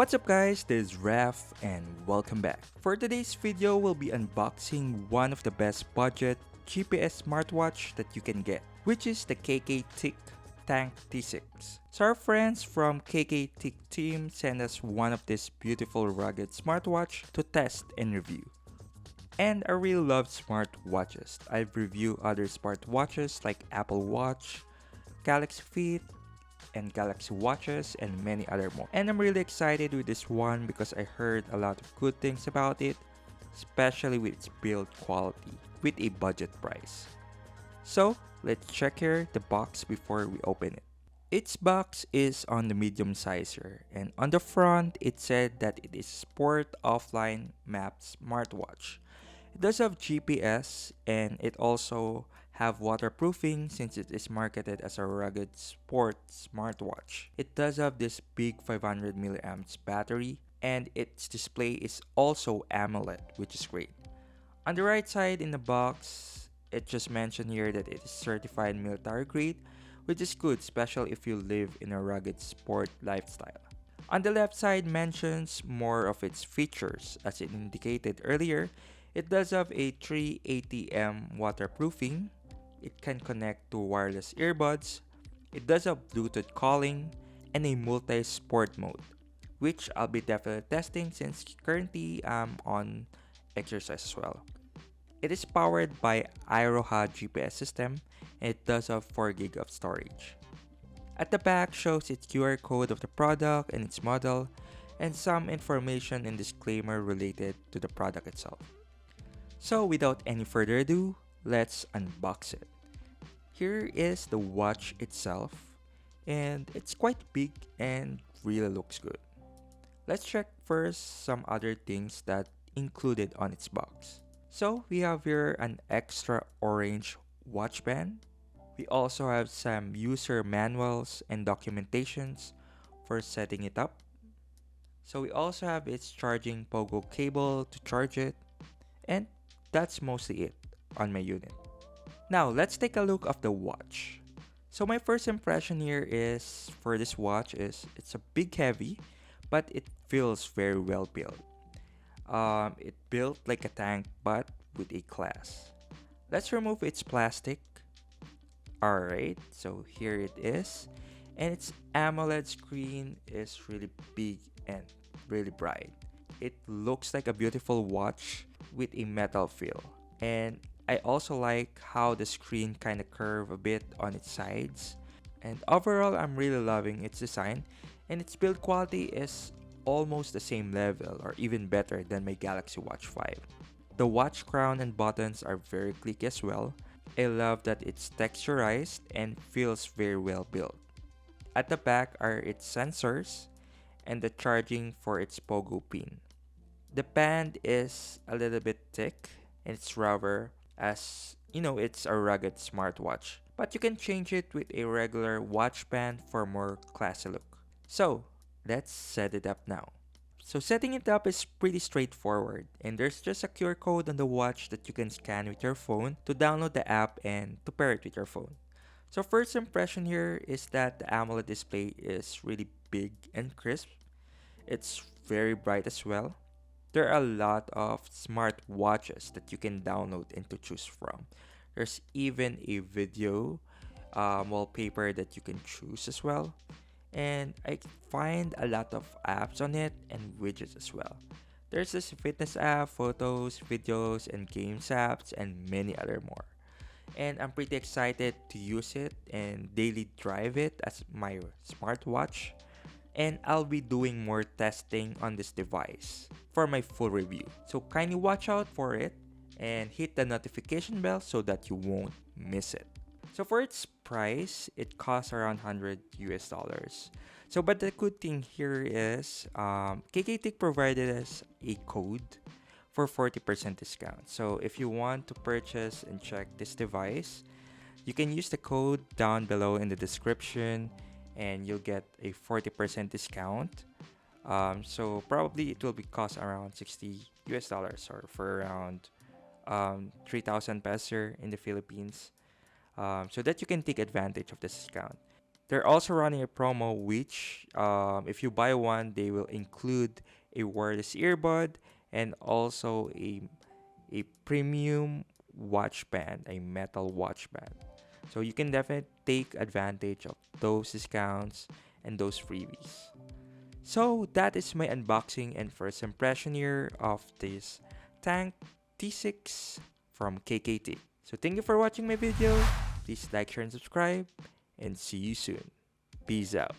What's up guys, this is Raf and welcome back. For today's video, we'll be unboxing one of the best budget GPS smartwatch that you can get, which is the KKTICK Tank T6. So our friends from KKTICK team sent us one of these beautiful rugged smartwatch to test and review. And I really love smartwatches. I've reviewed other smartwatches like Apple Watch, Galaxy Fit, and Galaxy Watches, and many other more. And I'm really excited with this one because I heard a lot of good things about it, especially with its build quality with a budget price. So let's check here the box before we open it. Its box is on the medium size here, and on the front it said that it is Sport Offline Map Smartwatch. It does have GPS and it also have waterproofing since it is marketed as a rugged sport smartwatch. It does have this big 500 milliamps battery and its display is also AMOLED, which is great. On the right side in the box, it just mentioned here that it is certified military grade, which is good, especially if you live in a rugged sport lifestyle. On the left side mentions more of its features. As it indicated earlier, it does have a 380M waterproofing. It can connect to wireless earbuds. It does have Bluetooth calling and a multi-sport mode, which I'll be definitely testing since currently I'm on exercise as well. It is powered by Iroha GPS system and it does have 4GB of storage. At the back shows its QR code of the product and its model and some information and disclaimer related to the product itself. So without any further ado, let's unbox it. Here is the watch itself, and it's quite big and really looks good. Let's check first some other things that included on its box. So we have here an extra orange watch band. We also have some user manuals and documentations for setting it up. So we also have its charging pogo cable to charge it, and that's mostly it on my unit. Now let's take a look of the watch. So my first impression here is for this watch is it's a big heavy, but it feels very well built. It built like a tank but with a class. Let's remove its plastic. Alright, so here it is. And its AMOLED screen is really big and really bright. It looks like a beautiful watch with a metal feel. And I also like how the screen kind of curve a bit on its sides. And overall, I'm really loving its design. And its build quality is almost the same level or even better than my Galaxy Watch 5. The watch crown and buttons are very clicky as well. I love that it's texturized and feels very well built. At the back are its sensors and the charging for its pogo pin. The band is a little bit thick and it's rubber, as you know, it's a rugged smartwatch, but you can change it with a regular watch band for more classy look. So let's set it up now. So setting it up is pretty straightforward, and there's just a QR code on the watch that you can scan with your phone to download the app and to pair it with your phone. So first impression here is that the AMOLED display is really big and crisp. It's very bright as well. There are a lot of smart watches that you can download and to choose from. There's even a video wallpaper that you can choose as well. And I find a lot of apps on it and widgets as well. There's this fitness app, photos, videos, and games apps, and many other more. And I'm pretty excited to use it and daily drive it as my smartwatch. And I'll be doing more testing on this device for my full review. So kindly watch out for it and hit the notification bell so that you won't miss it. So for its price, it costs around $100. So but the good thing here is KKTICK provided us a code for 40% discount. So if you want to purchase and check this device, you can use the code down below in the description and you'll get a 40% discount. So probably it will be cost around $60 or for around 3,000 pesos in the Philippines. So that you can take advantage of this discount. They're also running a promo which, if you buy one, they will include a wireless earbud and also a premium watch band, a metal watch band. So you can definitely take advantage of those discounts and those freebies. So that is my unboxing and first impression here of this Tank T6 from KKT. So thank you for watching my video. Please like, share, and subscribe, and see you soon. Peace out.